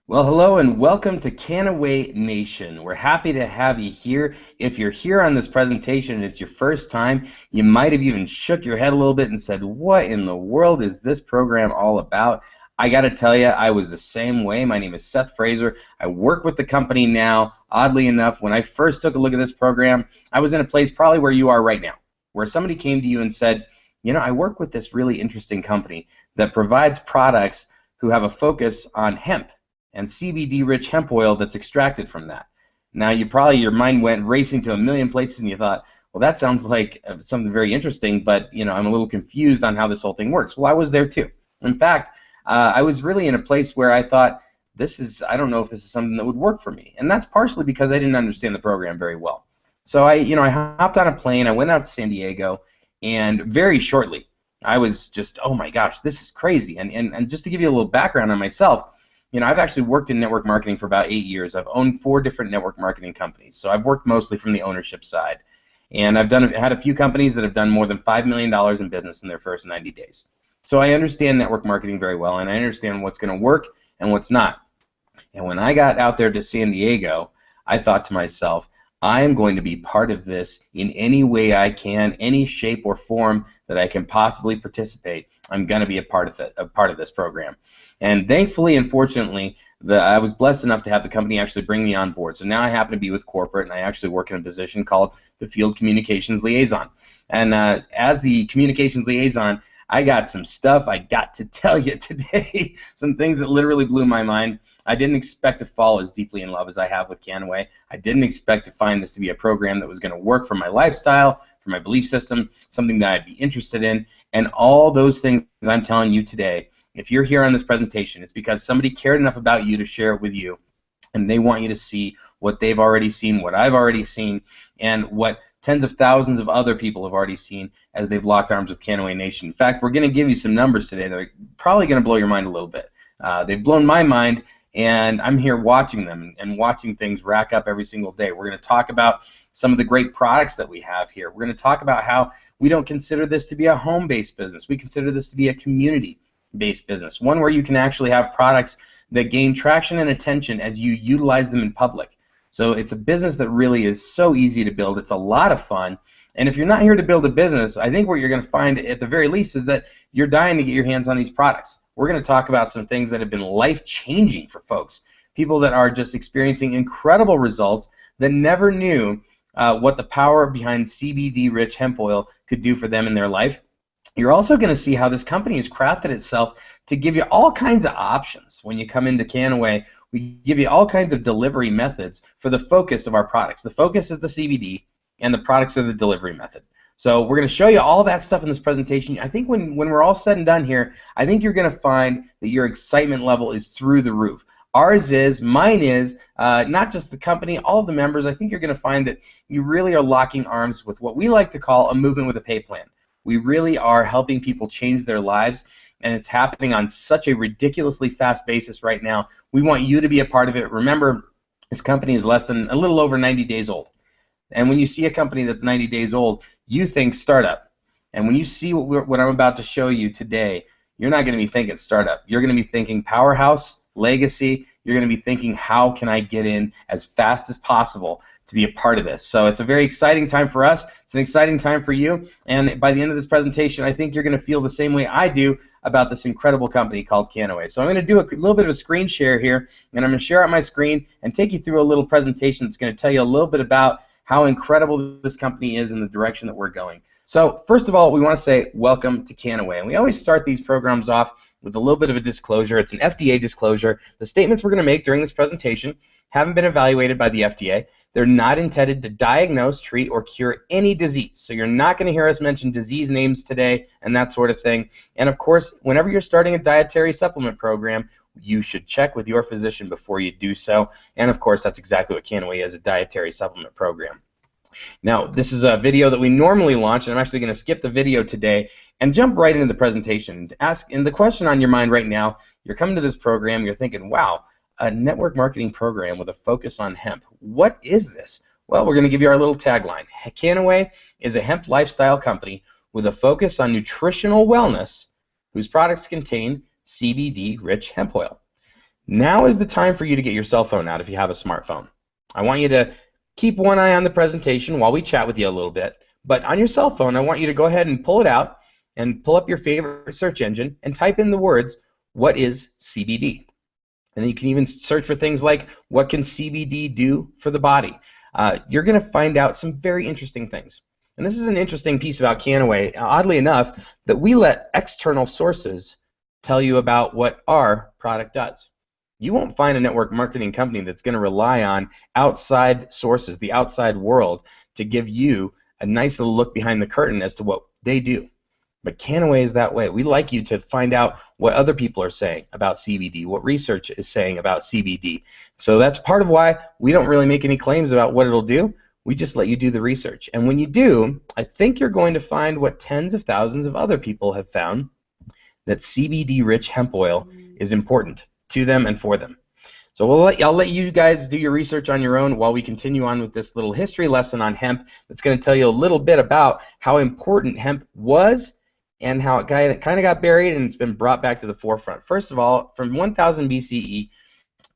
Well, hello and welcome to Kannaway Nation. We're happy to have you here. If you're here on this presentation and it's your first time, you might have even shook your head a little bit and said, what in the world is this program all about? I got to tell you, I was the same way. My name is Seth Fraser. I work with the company now. Oddly enough, when I first took a look at this program, I was in a place probably where you are right now, where somebody came to you and said, I work with this really interesting company that provides products who have a focus on hemp and CBD-rich hemp oil that's extracted from that. Now, your mind went racing to a million places, and you thought, well, that sounds like something very interesting, but I'm a little confused on how this whole thing works. Well, I was there too. In fact, I was really in a place where I thought, I don't know if this is something that would work for me, and that's partially because I didn't understand the program very well. So I hopped on a plane, I went out to San Diego, and very shortly, I was just, oh my gosh, this is crazy. And just to give you a little background on myself, I've actually worked in network marketing for about 8 years. I've owned 4 different network marketing companies, so I've worked mostly from the ownership side. And I've had a few companies that have done more than $5 million in business in their first 90 days. So I understand network marketing very well, and I understand what's going to work and what's not. And when I got out there to San Diego, I thought to myself, I am going to be part of this in any way I can, any shape or form that I can possibly participate. I'm going to be a part of this program. And thankfully and fortunately, I was blessed enough to have the company actually bring me on board. So now I happen to be with corporate, and I actually work in a position called the Field Communications Liaison. And as the Communications Liaison, I got some stuff I got to tell you today, some things that literally blew my mind. I didn't expect to fall as deeply in love as I have with Kannaway. I didn't expect to find this to be a program that was going to work for my lifestyle, for my belief system, something that I'd be interested in, and all those things I'm telling you today. If you're here on this presentation, it's because somebody cared enough about you to share it with you, and they want you to see what they've already seen, what I've already seen, and what tens of thousands of other people have already seen as they've locked arms with Kannaway Nation. In fact, we're going to give you some numbers today that are probably going to blow your mind a little bit. They've blown my mind, and I'm here watching them and watching things rack up every single day. We're going to talk about some of the great products that we have here. We're going to talk about how we don't consider this to be a home-based business. We consider this to be a community-based business, one where you can actually have products that gain traction and attention as you utilize them in public. So it's a business that really is so easy to build. It's a lot of fun. And if you're not here to build a business, I think what you're going to find at the very least is that you're dying to get your hands on these products. We're going to talk about some things that have been life-changing for folks, people that are just experiencing incredible results that never knew what the power behind CBD-rich hemp oil could do for them in their life. You're also going to see how this company has crafted itself to give you all kinds of options. When you come into Kannaway, we give you all kinds of delivery methods for the focus of our products. The focus is the CBD, and the products are the delivery method. So we're going to show you all that stuff in this presentation. I think when we're all said and done here, I think you're going to find that your excitement level is through the roof. Mine is, not just the company, all of the members. I think you're going to find that you really are locking arms with what we like to call a movement with a pay plan. We really are helping people change their lives, and it's happening on such a ridiculously fast basis right now. We want you to be a part of it. Remember, this company is a little over 90 days old. And when you see a company that's 90 days old, you think startup. And when you see what I'm about to show you today, you're not going to be thinking startup. You're going to be thinking powerhouse, legacy. You're going to be thinking, how can I get in as fast as possible to be a part of this? So it's a very exciting time for us. It's an exciting time for you. And by the end of this presentation, I think you're going to feel the same way I do about this incredible company called Kannaway. So I'm going to do a little bit of a screen share here, and I'm going to share out my screen and take you through a little presentation that's going to tell you a little bit about how incredible this company is and the direction that we're going. So first of all, we want to say welcome to Kannaway. And we always start these programs off with a little bit of a disclosure. It's an FDA disclosure. The statements we're going to make during this presentation haven't been evaluated by the FDA. They're not intended to diagnose, treat, or cure any disease. So you're not going to hear us mention disease names today and that sort of thing. And of course, whenever you're starting a dietary supplement program, you should check with your physician before you do so. And of course, that's exactly what Kannaway is, a dietary supplement program. Now, this is a video that we normally launch, and I'm actually going to skip the video today and jump right into the presentation. And the question on your mind right now, you're coming to this program, you're thinking, wow, a network marketing program with a focus on hemp. What is this? Well, we're going to give you our little tagline. Kannaway is a hemp lifestyle company with a focus on nutritional wellness whose products contain CBD-rich hemp oil. Now is the time for you to get your cell phone out if you have a smartphone. I want you to keep one eye on the presentation while we chat with you a little bit, but on your cell phone, I want you to go ahead and pull it out and pull up your favorite search engine and type in the words, what is CBD? And then you can even search for things like, what can CBD do for the body? You're going to find out some very interesting things. And this is an interesting piece about Kannaway, oddly enough, that we let external sources tell you about what our product does. You won't find a network marketing company that's going to rely on outside sources, the outside world, to give you a nice little look behind the curtain as to what they do. But Kannaway is that way. We like you to find out what other people are saying about CBD, what research is saying about CBD. So that's part of why we don't really make any claims about what it'll do. We just let you do the research. And when you do, I think you're going to find what tens of thousands of other people have found, that CBD-rich hemp oil is important to them and for them. So I'll let you guys do your research on your own while we continue on with this little history lesson on hemp that's going to tell you a little bit about how important hemp was and how it kind of got buried and it's been brought back to the forefront. First of all, from 1000 BCE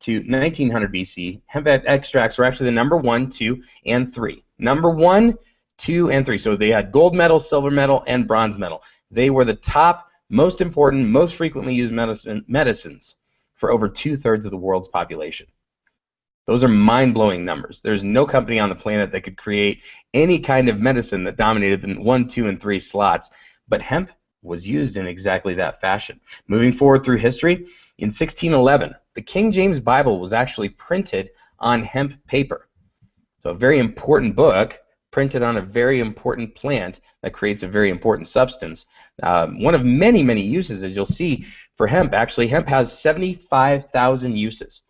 to 1900 BC, hemp extracts were actually the number 1, 2, and 3. Number 1, 2, and 3. So they had gold medal, silver medal, and bronze medal. They were the top, most important, most frequently used medicines for over 2/3 of the world's population. Those are mind-blowing numbers. There's no company on the planet that could create any kind of medicine that dominated the 1, 2, and 3 slots, but hemp was used in exactly that fashion. Moving forward through history, in 1611, the King James Bible was actually printed on hemp paper. So a very important book printed on a very important plant that creates a very important substance. One of many, many uses, as you'll see, for hemp. Actually, hemp has 75,000 uses.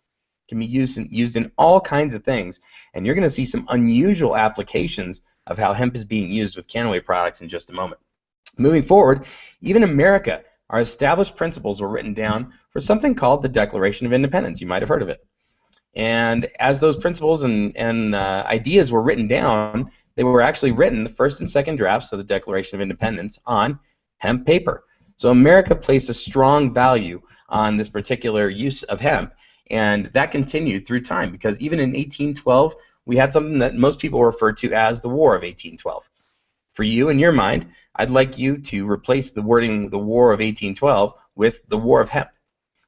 It can be used in all kinds of things, and you're going to see some unusual applications of how hemp is being used with Kannaway products in just a moment. Moving forward, even in America, our established principles were written down for something called the Declaration of Independence. You might have heard of it. And as those principles and ideas were written down, they were actually written, the first and second drafts of the Declaration of Independence, on hemp paper. So America placed a strong value on this particular use of hemp, and that continued through time, because even in 1812, we had something that most people refer to as the War of 1812. For you, in your mind, I'd like you to replace the wording, the War of 1812, with the War of Hemp,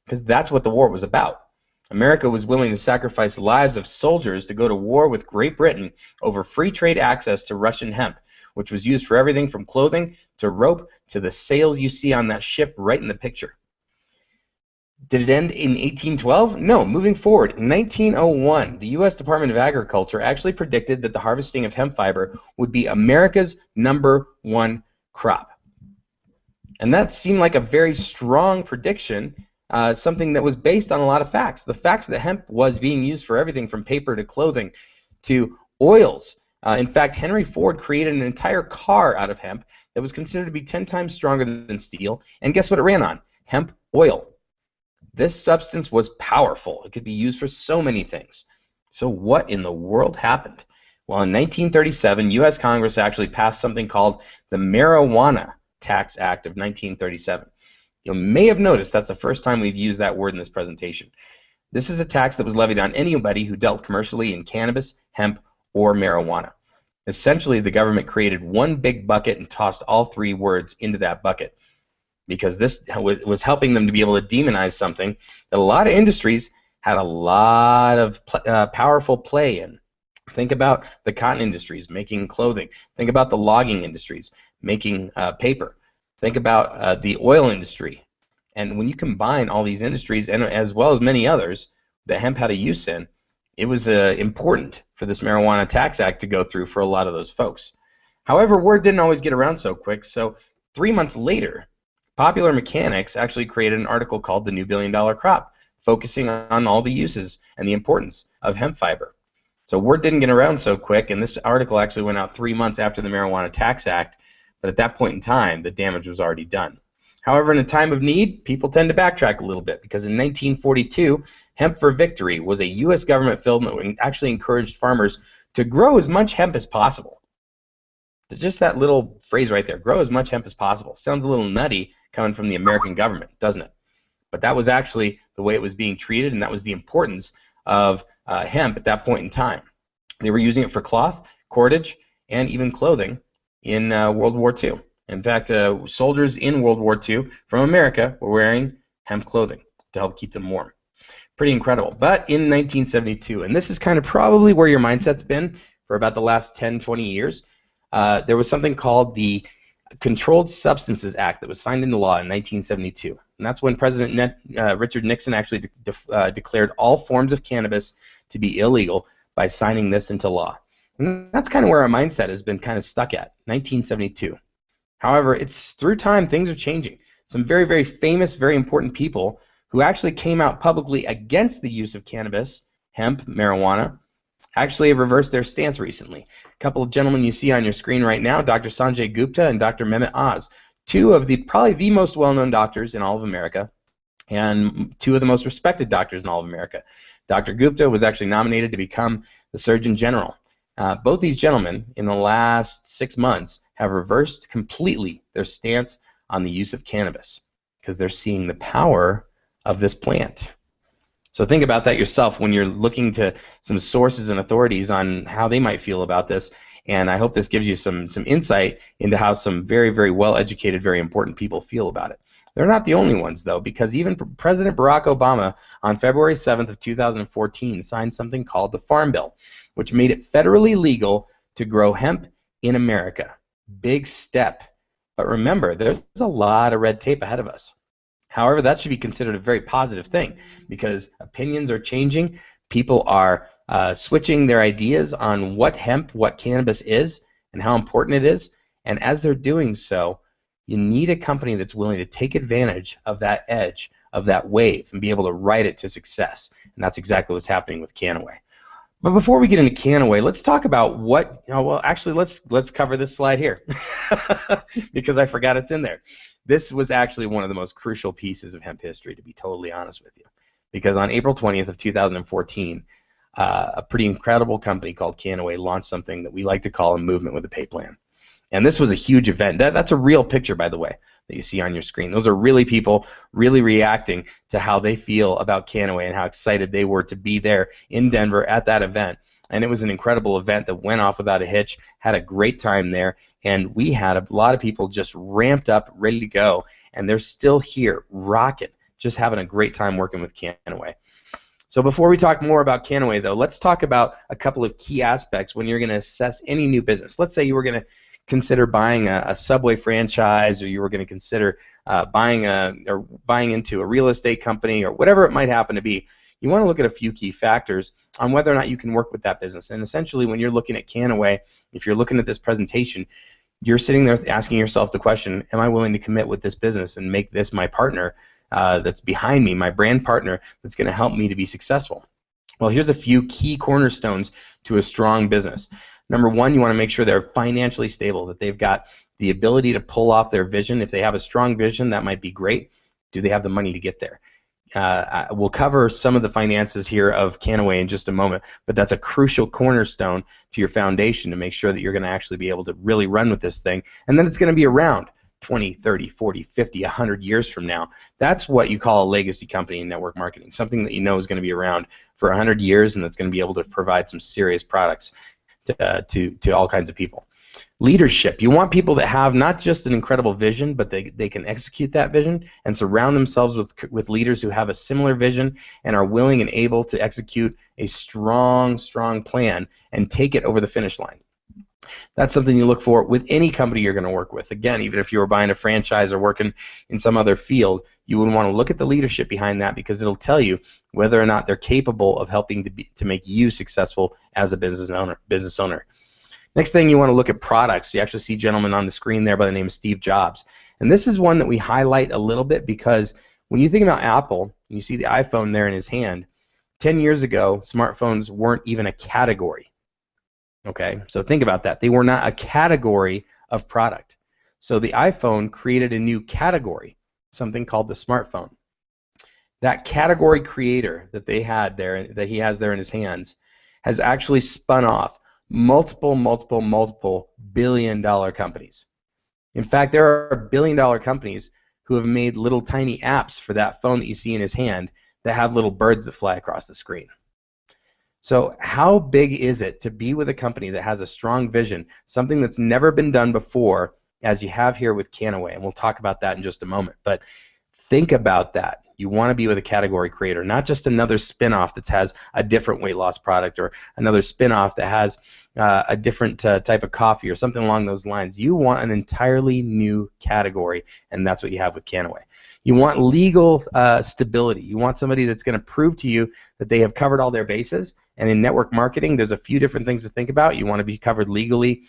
because that's what the war was about. America was willing to sacrifice the lives of soldiers to go to war with Great Britain over free trade access to Russian hemp, which was used for everything from clothing to rope to the sails you see on that ship right in the picture. Did it end in 1812? No. Moving forward, in 1901, the U.S. Department of Agriculture actually predicted that the harvesting of hemp fiber would be America's #1 crop. And that seemed like a very strong prediction, something that was based on a lot of facts. The facts that hemp was being used for everything from paper to clothing to oils. In fact, Henry Ford created an entire car out of hemp that was considered to be 10 times stronger than steel. And guess what it ran on? Hemp oil. This substance was powerful. It could be used for so many things. So what in the world happened? Well, in 1937, U.S. Congress actually passed something called the Marijuana Tax Act of 1937. You may have noticed that's the first time we've used that word in this presentation. This is a tax that was levied on anybody who dealt commercially in cannabis, hemp, or marijuana. Essentially, the government created one big bucket and tossed all three words into that bucket, because this was helping them to be able to demonize something that a lot of industries had a lot of powerful play in. Think about the cotton industries making clothing. Think about the logging industries making paper. Think about the oil industry. And when you combine all these industries, and as well as many others that hemp had a use in, it was important for this Marijuana Tax Act to go through for a lot of those folks. However, word didn't always get around so quick, so 3 months later, Popular Mechanics actually created an article called The New $1 Billion Crop, focusing on all the uses and the importance of hemp fiber. So word didn't get around so quick, and this article actually went out 3 months after the Marijuana Tax Act, but at that point in time, the damage was already done. However, in a time of need, people tend to backtrack a little bit, because in 1942, Hemp for Victory was a U.S. government film that actually encouraged farmers to grow as much hemp as possible. Just that little phrase right there, grow as much hemp as possible. Sounds a little nutty coming from the American government, doesn't it? but that was actually the way it was being treated, and that was the importance of hemp at that point in time. They were using it for cloth, cordage, and even clothing in World War II. In fact, soldiers in World War II from America were wearing hemp clothing to help keep them warm. Pretty incredible. But in 1972, and this is kind of probably where your mindset's been for about the last 10, 20 years, there was something called the Controlled Substances Act that was signed into law in 1972. And that's when President Richard Nixon actually declared all forms of cannabis to be illegal by signing this into law. And that's kind of where our mindset has been kind of stuck at, 1972. However, it's through time, things are changing. Some very, very famous, very important people who actually came out publicly against the use of cannabis, hemp, marijuana, actually have reversed their stance recently. A couple of gentlemen you see on your screen right now, Dr. Sanjay Gupta and Dr. Mehmet Oz, two of the probably the most well-known doctors in all of America, and two of the most respected doctors in all of America. Dr. Gupta was actually nominated to become the Surgeon General. Both these gentlemen, in the last 6 months, have reversed completely their stance on the use of cannabis because they're seeing the power of this plant. So think about that yourself when you're looking to some sources and authorities on how they might feel about this. And I hope this gives you some insight into how some very, very well-educated, very important people feel about it. They're not the only ones, though, because even President Barack Obama on February 7th of 2014 signed something called the Farm Bill, which made it federally legal to grow hemp in America. Big step. But remember, there's a lot of red tape ahead of us. However, that should be considered a very positive thing because opinions are changing. People are switching their ideas on what hemp, what cannabis is, and how important it is. And as they're doing so, you need a company that's willing to take advantage of that edge, of that wave, and be able to ride it to success. And that's exactly what's happening with Kannaway. But before we get into Kannaway, let's talk about what, well, actually, let's cover this slide here because I forgot it's in there. This was actually one of the most crucial pieces of hemp history, to be totally honest with you, because on April 20th of 2014, a pretty incredible company called Kannaway launched something that we like to call a movement with a pay plan. And this was a huge event. That's a real picture, by the way, that you see on your screen. Those are really people really reacting to how they feel about Kannaway and how excited they were to be there in Denver at that event. And it was an incredible event that went off without a hitch, had a great time there, and we had a lot of people just ramped up, ready to go, and they're still here, rocking, just having a great time working with Kannaway. So before we talk more about Kannaway, though, let's talk about a couple of key aspects when you're going to assess any new business. Let's say you were going to consider buying a Subway franchise, or you were going to consider buying into a real estate company, or whatever it might happen to be. You want to look at a few key factors on whether or not you can work with that business. And essentially, when you're looking at Kannaway, if you're looking at this presentation, you're sitting there asking yourself the question, am I willing to commit with this business and make this my partner that's behind me, my brand partner that's going to help me to be successful? Well, here's a few key cornerstones to a strong business. Number one, you want to make sure they're financially stable, that they've got the ability to pull off their vision. If they have a strong vision, that might be great. Do they have the money to get there? We'll cover some of the finances here of Kannaway in just a moment, but that's a crucial cornerstone to your foundation to make sure that you're going to actually be able to really run with this thing, and then it's going to be around 20, 30, 40, 50, 100 years from now. That's what you call a legacy company in network marketing, something that you know is going to be around for 100 years and that's going to be able to provide some serious products to all kinds of people. Leadership. You want people that have not just an incredible vision, but they can execute that vision and surround themselves with leaders who have a similar vision and are willing and able to execute a strong plan and take it over the finish line. That's something you look for with any company you're going to work with. Again, even if you were buying a franchise or working in some other field, you would want to look at the leadership behind that because it'll tell you whether or not they're capable of helping to make you successful as a business owner. Next thing, you want to look at products. You actually see a gentleman on the screen there by the name of Steve Jobs. And this is one that we highlight a little bit because when you think about Apple, and you see the iPhone there in his hand, 10 years ago, smartphones weren't even a category. Okay, so think about that. They were not a category of product. So the iPhone created a new category, something called the smartphone. That category creator that they had there, that he has there in his hands, has actually spun off multiple billion-dollar companies. In fact, there are billion-dollar companies who have made little tiny apps for that phone that you see in his hand that have little birds that fly across the screen. So how big is it to be with a company that has a strong vision, something that's never been done before, as you have here with Kannaway? And we'll talk about that in just a moment. But think about that. You want to be with a category creator, not just another spin-off that has a different weight loss product, or another spin-off that has a different type of coffee or something along those lines. You want an entirely new category, and that's what you have with Kannaway. You want legal stability. You want somebody that's going to prove to you that they have covered all their bases. And in network marketing, there's a few different things to think about. You want to be covered legally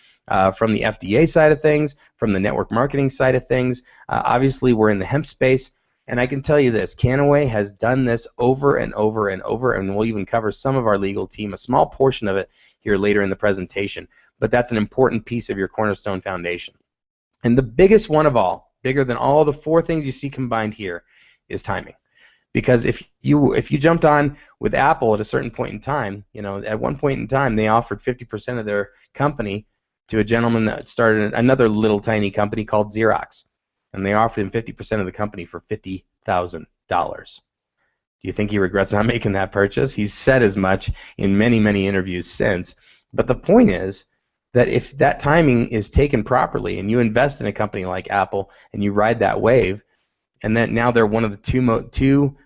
from the FDA side of things, from the network marketing side of things. Obviously, we're in the hemp space. And I can tell you this, Kannaway has done this over and over and over, and we'll even cover some of our legal team, a small portion of it here later in the presentation. But that's an important piece of your cornerstone foundation. And the biggest one of all, bigger than all the four things you see combined here, is timing. Because if you jumped on with Apple at a certain point in time, at one point in time they offered 50% of their company to a gentleman that started another little tiny company called Xerox, and they offered him 50% of the company for $50,000. Do you think he regrets not making that purchase? He's said as much in many, many interviews since. But the point is that if that timing is taken properly and you invest in a company like Apple and you ride that wave, and then now they're one of the two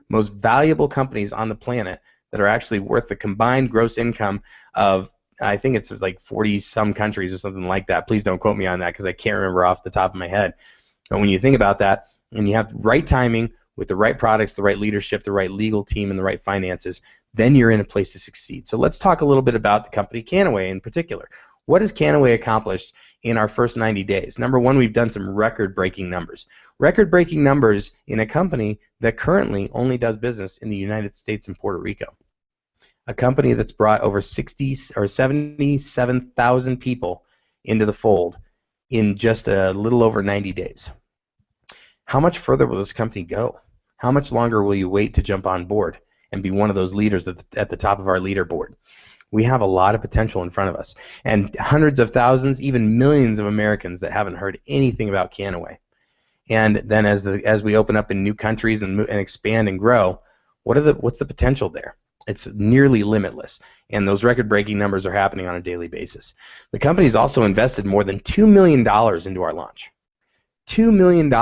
most valuable companies on the planet that are actually worth the combined gross income of, I think it's like 40-some countries or something like that. Please don't quote me on that because I can't remember off the top of my head. But when you think about that, and you have right timing with the right products, the right leadership, the right legal team, and the right finances, then you're in a place to succeed. So let's talk a little bit about the company Kannaway in particular. What has Kannaway accomplished in our first 90 days? Number one, we've done some record-breaking numbers. Record-breaking numbers in a company that currently only does business in the United States and Puerto Rico. A company that's brought over 77,000 people into the fold in just a little over 90 days. How much further will this company go? How much longer will you wait to jump on board and be one of those leaders at the top of our leaderboard? We have a lot of potential in front of us, and hundreds of thousands, even millions of Americans that haven't heard anything about Kannaway. And then as we open up in new countries and expand and grow, what's the potential there? It's nearly limitless, and those record-breaking numbers are happening on a daily basis. The company's also invested more than $2 million into our launch. $2 million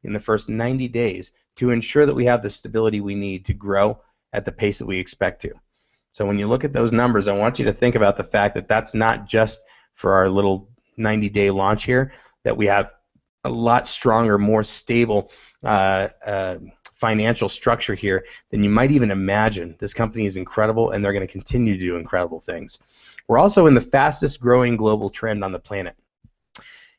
in the first 90 days to ensure that we have the stability we need to grow at the pace that we expect to. So when you look at those numbers, I want you to think about the fact that that's not just for our little 90-day launch here, that we have a lot stronger, more stable financial structure here than you might even imagine. This company is incredible, and they're going to continue to do incredible things. We're also in the fastest growing global trend on the planet.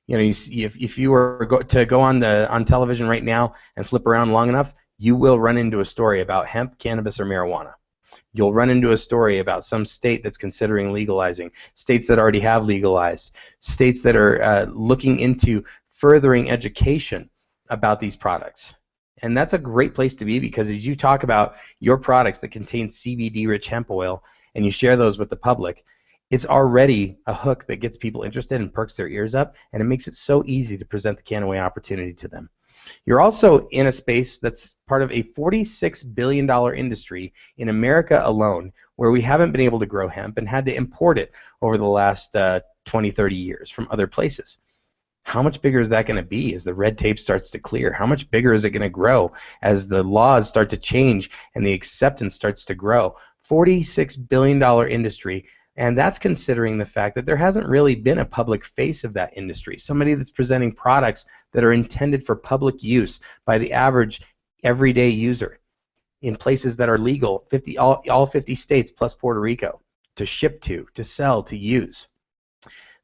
You see, if you were to go on television right now and flip around long enough, you will run into a story about hemp, cannabis, or marijuana. You'll run into a story about some state that's considering legalizing, states that already have legalized, states that are looking into furthering education about these products. And that's a great place to be, because as you talk about your products that contain CBD-rich hemp oil and you share those with the public, it's already a hook that gets people interested and perks their ears up, and it makes it so easy to present the Kannaway opportunity to them. You're also in a space that's part of a $46 billion industry in America alone, where we haven't been able to grow hemp and had to import it over the last 20, 30 years from other places. How much bigger is that going to be as the red tape starts to clear? How much bigger is it going to grow as the laws start to change and the acceptance starts to grow? $46 billion industry. And that's considering the fact that there hasn't really been a public face of that industry, somebody that's presenting products that are intended for public use by the average everyday user in places that are legal, all 50 states plus Puerto Rico, to ship to sell, to use.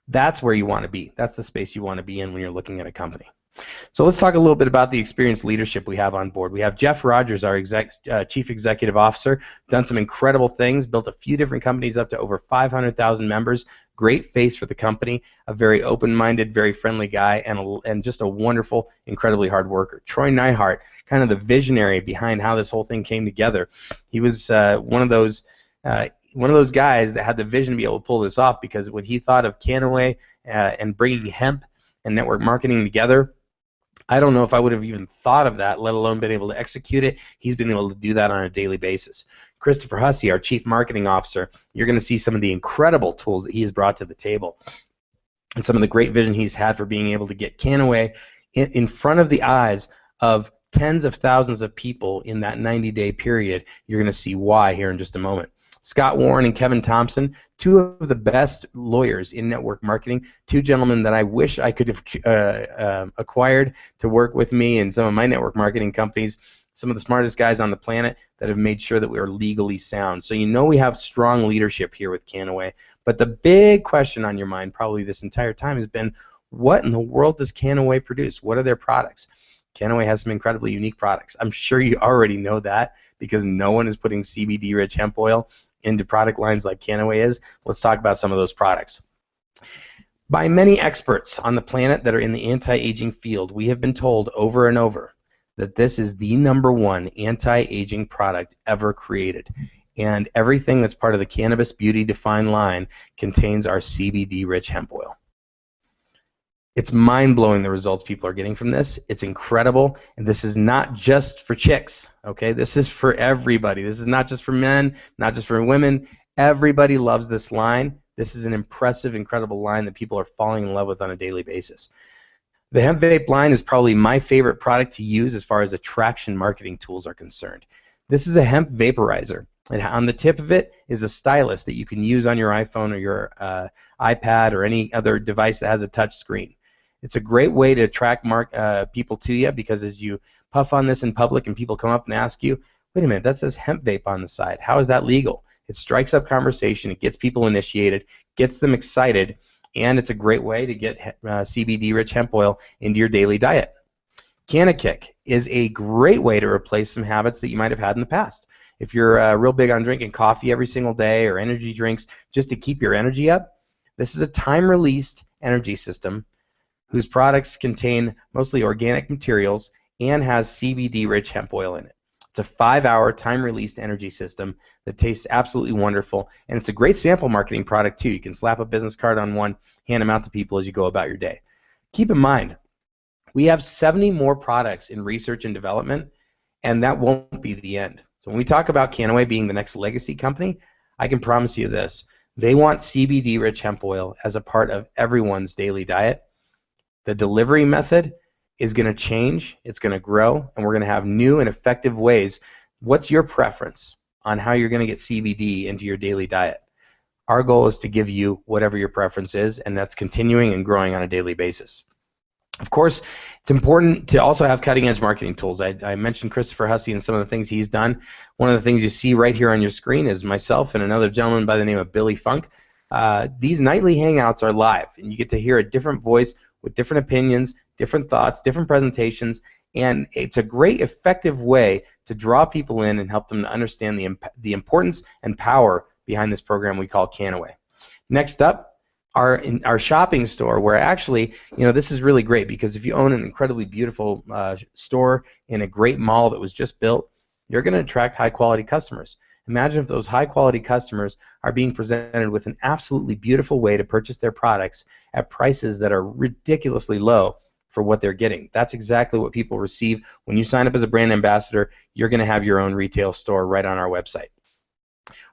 That's where you want to be. That's the space you want to be in when you're looking at a company. So let's talk a little bit about the experienced leadership we have on board. We have Jeff Rogers, our Chief Executive Officer, done some incredible things, built a few different companies up to over 500,000 members, great face for the company, a very open-minded, very friendly guy, and just a wonderful, incredibly hard worker. Troy Neihart, kind of the visionary behind how this whole thing came together. He was one of those guys that had the vision to be able to pull this off, because when he thought of Kannaway and bringing hemp and network marketing together, I don't know if I would have even thought of that, let alone been able to execute it. He's been able to do that on a daily basis. Christopher Hussey, our Chief Marketing Officer, you're going to see some of the incredible tools that he has brought to the table and some of the great vision he's had for being able to get Kannaway in front of the eyes of tens of thousands of people in that 90-day period. You're going to see why here in just a moment. Scott Warren and Kevin Thompson, two of the best lawyers in network marketing, two gentlemen that I wish I could have acquired to work with me in some of my network marketing companies, some of the smartest guys on the planet that have made sure that we are legally sound. So you know we have strong leadership here with Kannaway. But the big question on your mind probably this entire time has been, what in the world does Kannaway produce? What are their products? Kannaway has some incredibly unique products. I'm sure you already know that because no one is putting CBD-rich hemp oil into product lines like Kannaway is. Let's talk about some of those products. By many experts on the planet that are in the anti-aging field, we have been told over and over that this is the #1 anti-aging product ever created. And everything that's part of the Cannabis Beauty Define line contains our CBD-rich hemp oil. It's mind-blowing the results people are getting from this. It's incredible, and this is not just for chicks, okay? This is for everybody. This is not just for men, not just for women. Everybody loves this line. This is an impressive, incredible line that people are falling in love with on a daily basis. The hemp vape line is probably my favorite product to use as far as attraction marketing tools are concerned. This is a hemp vaporizer, and on the tip of it is a stylus that you can use on your iPhone or your iPad or any other device that has a touch screen. It's a great way to attract people to you because as you puff on this in public and people come up and ask you, wait a minute, that says hemp vape on the side. How is that legal? It strikes up conversation. It gets people initiated, gets them excited, and it's a great way to get CBD-rich hemp oil into your daily diet. CannaKick is a great way to replace some habits that you might have had in the past. If you're real big on drinking coffee every single day or energy drinks just to keep your energy up, this is a time-released energy system whose products contain mostly organic materials and has CBD-rich hemp oil in it. It's a 5-hour time-released energy system that tastes absolutely wonderful, and it's a great sample marketing product too. You can slap a business card on one, hand them out to people as you go about your day. Keep in mind, we have 70 more products in research and development, and that won't be the end. So when we talk about Kannaway being the next legacy company, I can promise you this. They want CBD-rich hemp oil as a part of everyone's daily diet. The delivery method is going to change, it's going to grow, and we're going to have new and effective ways. What's your preference on how you're going to get CBD into your daily diet? Our goal is to give you whatever your preference is, and that's continuing and growing on a daily basis. Of course, it's important to also have cutting-edge marketing tools. I mentioned Christopher Hussey and some of the things he's done. One of the things you see right here on your screen is myself and another gentleman by the name of Billy Funk. These nightly hangouts are live, and you get to hear a different voice with different opinions, different thoughts, different presentations, and it's a great, effective way to draw people in and help them to understand the importance and power behind this program we call Kannaway. Next up, our shopping store, where actually, you know, this is really great because if you own an incredibly beautiful store in a great mall that was just built, you're going to attract high-quality customers. Imagine if those high-quality customers are being presented with an absolutely beautiful way to purchase their products at prices that are ridiculously low for what they're getting. That's exactly what people receive. When you sign up as a brand ambassador, you're going to have your own retail store right on our website.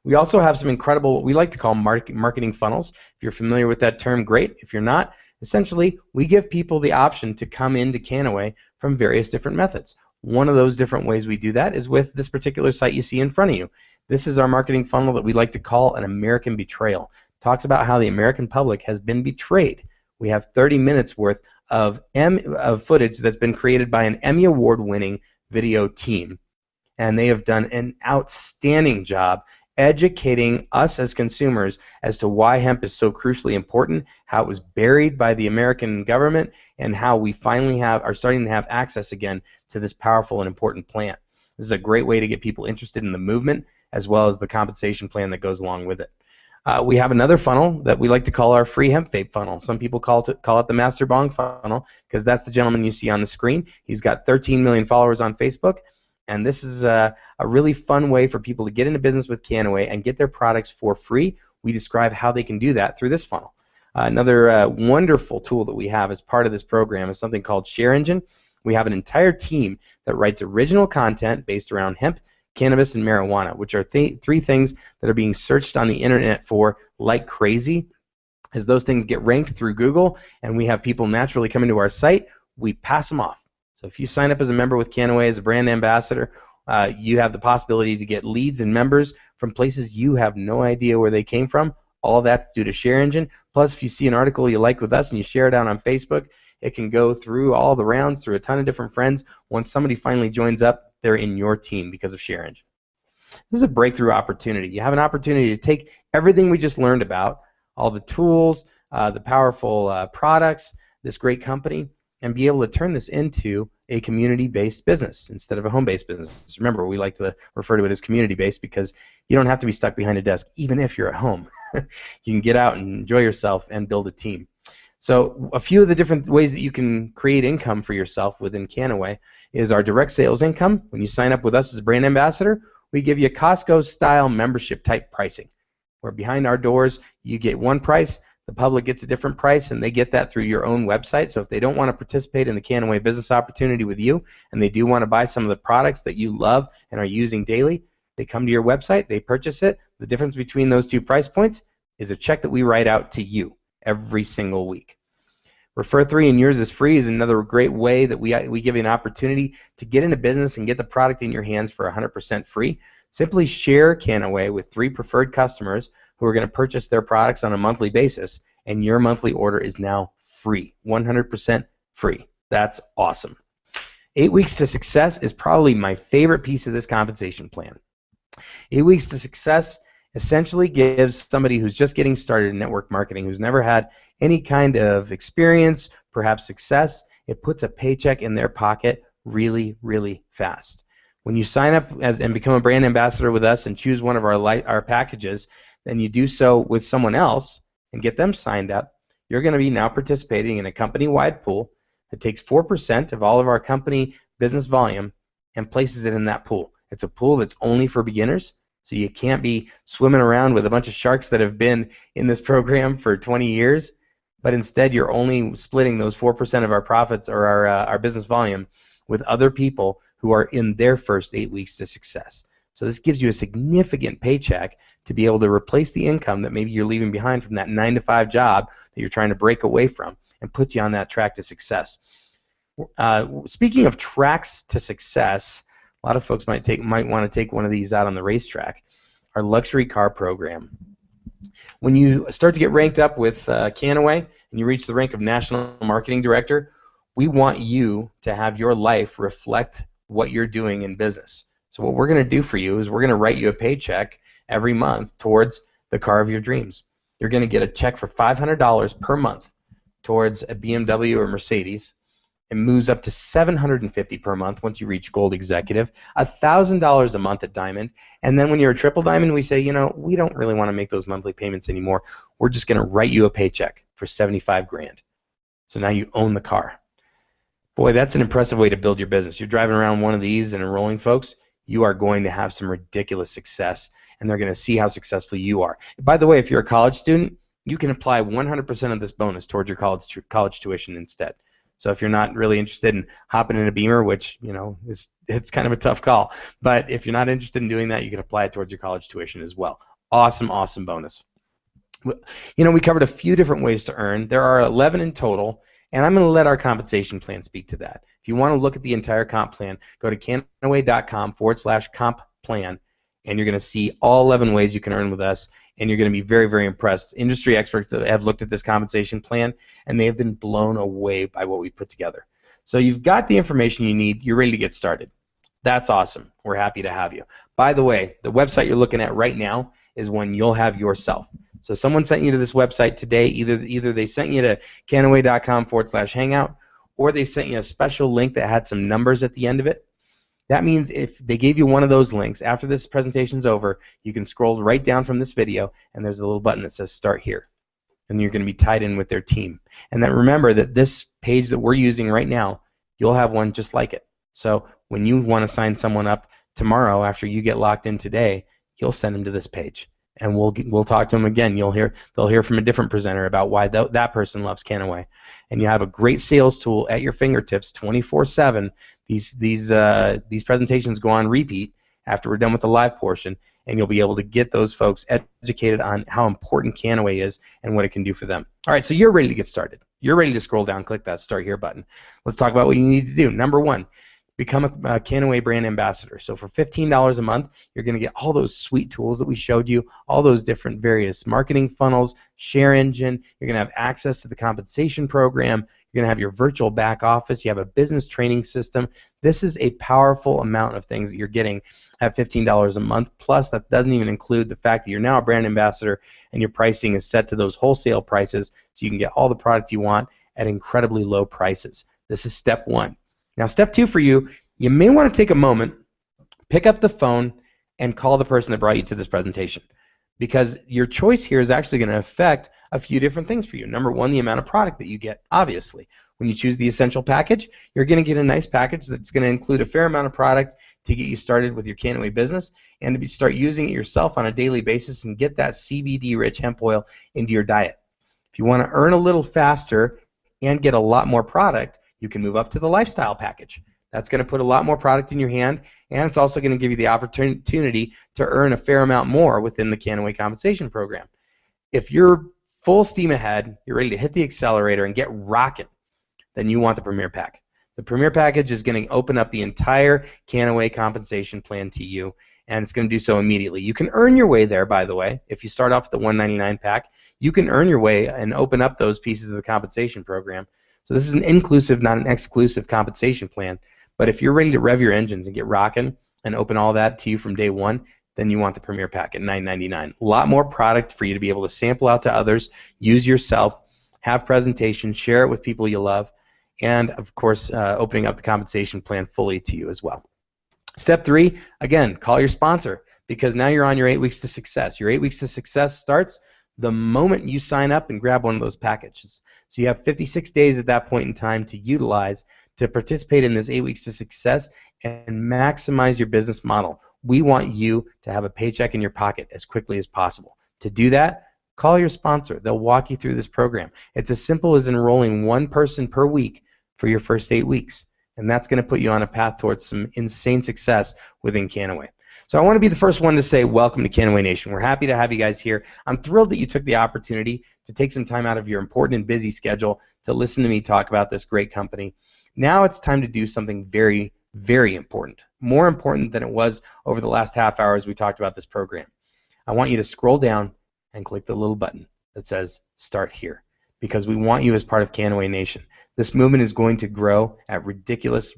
We also have some incredible, what we like to call marketing funnels. If you're familiar with that term, great. If you're not, essentially, we give people the option to come into Kannaway from various different methods. One of those different ways we do that is with this particular site you see in front of you. This is our marketing funnel that we like to call an American betrayal. It talks about how the American public has been betrayed. We have 30 minutes worth of footage that's been created by an Emmy Award-winning video team, and they have done an outstanding job educating us as consumers as to why hemp is so crucially important, how it was buried by the American government, and how we finally are starting to have access again to this powerful and important plant. This is a great way to get people interested in the movement as well as the compensation plan that goes along with it. We have another funnel that we like to call our free hemp vape funnel. Some people call it the Master Bong funnel because that's the gentleman you see on the screen. He's got 13 million followers on Facebook, and this is a really fun way for people to get into business with Kannaway and get their products for free. We describe how they can do that through this funnel. Another wonderful tool that we have as part of this program is something called Share Engine. We have an entire team that writes original content based around hemp, cannabis, and marijuana, which are three things that are being searched on the internet for like crazy. As those things get ranked through Google and we have people naturally coming to our site, we pass them off. So if you sign up as a member with Kannaway as a brand ambassador, you have the possibility to get leads and members from places you have no idea where they came from. All that's due to Share Engine. Plus, if you see an article you like with us and you share it out on Facebook, it can go through all the rounds, through a ton of different friends. Once somebody finally joins up, they're in your team because of Share Engine. This is a breakthrough opportunity. You have an opportunity to take everything we just learned about, all the tools, the powerful products, this great company, and be able to turn this into a community-based business instead of a home-based business. Remember, we like to refer to it as community-based because you don't have to be stuck behind a desk, even if you're at home. You can get out and enjoy yourself and build a team. So a few of the different ways that you can create income for yourself within Kannaway is our direct sales income. When you sign up with us as a brand ambassador, we give you Costco-style membership type pricing, where behind our doors you get one price, the public gets a different price, and they get that through your own website. So if they don't want to participate in the Kannaway business opportunity with you, and they do want to buy some of the products that you love and are using daily, they come to your website, they purchase it. The difference between those two price points is a check that we write out to you every single week. Refer 3 and yours is free is another great way that we give you an opportunity to get into business and get the product in your hands for 100% free. Simply share Kannaway with 3 preferred customers who are going to purchase their products on a monthly basis, and your monthly order is now free, 100% free. That's awesome. 8 weeks to success is probably my favorite piece of this compensation plan. 8 weeks to success essentially gives somebody who's just getting started in network marketing, who's never had any kind of experience, perhaps success, it puts a paycheck in their pocket really, really fast. When you sign up and become a brand ambassador with us and choose one of our packages, then you do so with someone else and get them signed up, you're going to be now participating in a company-wide pool that takes 4% of all of our company business volume and places it in that pool. It's a pool that's only for beginners, so you can't be swimming around with a bunch of sharks that have been in this program for 20 years, but instead you're only splitting those 4% of our profits or our business volume with other people who are in their first 8 weeks to success. So this gives you a significant paycheck to be able to replace the income that maybe you're leaving behind from that 9-to-5 job that you're trying to break away from, and puts you on that track to success. Speaking of tracks to success, a lot of folks might want to take one of these out on the racetrack. Our luxury car program. When you start to get ranked up with Kannaway and you reach the rank of National Marketing Director, we want you to have your life reflect what you're doing in business. So what we're going to do for you is we're going to write you a paycheck every month towards the car of your dreams. You're going to get a check for $500 per month towards a BMW or Mercedes. It moves up to $750 per month once you reach Gold Executive, $1,000 a month at Diamond, and then when you're a Triple Diamond, we say, you know, we don't really want to make those monthly payments anymore. We're just going to write you a paycheck for $75 grand. So now you own the car. Boy, that's an impressive way to build your business. You're driving around one of these and enrolling folks, you are going to have some ridiculous success, and they're going to see how successful you are. By the way, if you're a college student, you can apply 100% of this bonus towards your college tuition instead. So if you're not really interested in hopping in a Beamer, which, you know, it's kind of a tough call, but if you're not interested in doing that, you can apply it towards your college tuition as well. Awesome, awesome bonus. You know, we covered a few different ways to earn. There are 11 in total, and I'm going to let our compensation plan speak to that. If you want to look at the entire comp plan, go to kannaway.com/comp plan, and you're going to see all 11 ways you can earn with us, and you're going to be very, very impressed. Industry experts have looked at this compensation plan, and they have been blown away by what we put together. So you've got the information you need. You're ready to get started. That's awesome. We're happy to have you. By the way, the website you're looking at right now is one you'll have yourself. So someone sent you to this website today. Either they sent you to kannaway.com/hangout, or they sent you a special link that had some numbers at the end of it. That means if they gave you one of those links, after this presentation's over, you can scroll right down from this video, and there's a little button that says Start Here. And you're going to be tied in with their team. And then remember that this page that we're using right now, you'll have one just like it. So when you want to sign someone up tomorrow after you get locked in today, you'll send them to this page. and we'll talk to them again. They'll hear from a different presenter about why that person loves Kannaway, and you have a great sales tool at your fingertips 24/7. These presentations go on repeat after we're done with the live portion, and you'll be able to get those folks educated on how important Kannaway is and what it can do for them. All right, so you're ready to get started. You're ready to scroll down, click that Start Here button. Let's talk about what you need to do. Number one, become a Kannaway brand ambassador. So for $15 a month, you're going to get all those sweet tools that we showed you, all those different various marketing funnels, share engine. You're going to have access to the compensation program. You're going to have your virtual back office. You have a business training system. This is a powerful amount of things that you're getting at $15 a month. Plus, that doesn't even include the fact that you're now a brand ambassador and your pricing is set to those wholesale prices, so you can get all the product you want at incredibly low prices. This is step one. Now, step two for you, you may want to take a moment, pick up the phone, and call the person that brought you to this presentation, because your choice here is actually going to affect a few different things for you. Number one, the amount of product that you get, obviously. When you choose the Essential package, you're going to get a nice package that's going to include a fair amount of product to get you started with your Kannaway business and to start using it yourself on a daily basis and get that CBD-rich hemp oil into your diet. If you want to earn a little faster and get a lot more product, you can move up to the Lifestyle package. That's going to put a lot more product in your hand, and it's also going to give you the opportunity to earn a fair amount more within the Kannaway compensation program. If you're full steam ahead, you're ready to hit the accelerator and get rocking, then you want the Premier Pack. The Premier Package is going to open up the entire Kannaway compensation plan to you, and it's going to do so immediately. You can earn your way there, by the way. If you start off with the $199 pack, you can earn your way and open up those pieces of the compensation program. So this is an inclusive, not an exclusive compensation plan. But if you're ready to rev your engines and get rocking and open all that to you from day one, then you want the Premier Pack at $9.99. A lot more product for you to be able to sample out to others, use yourself, have presentations, share it with people you love, and of course opening up the compensation plan fully to you as well. Step three, again, call your sponsor, because now you're on your 8 weeks to success. Your 8 weeks to success starts the moment you sign up and grab one of those packages. So you have 56 days at that point in time to utilize to participate in this 8 weeks to success and maximize your business model. We want you to have a paycheck in your pocket as quickly as possible. To do that, call your sponsor. They'll walk you through this program. It's as simple as enrolling one person per week for your first 8 weeks, and that's going to put you on a path towards some insane success within Kannaway. So I want to be the first one to say welcome to Kannaway Nation. We're happy to have you guys here. I'm thrilled that you took the opportunity to take some time out of your important and busy schedule to listen to me talk about this great company. Now it's time to do something very, very important, more important than it was over the last half hour as we talked about this program. I want you to scroll down and click the little button that says Start Here, because we want you as part of Kannaway Nation. This movement is going to grow at ridiculous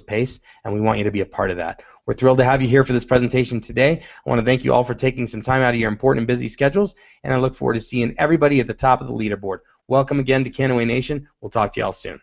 pace, and we want you to be a part of that. We're thrilled to have you here for this presentation today. I want to thank you all for taking some time out of your important and busy schedules, and I look forward to seeing everybody at the top of the leaderboard. Welcome again to Kannaway Nation. We'll talk to you all soon.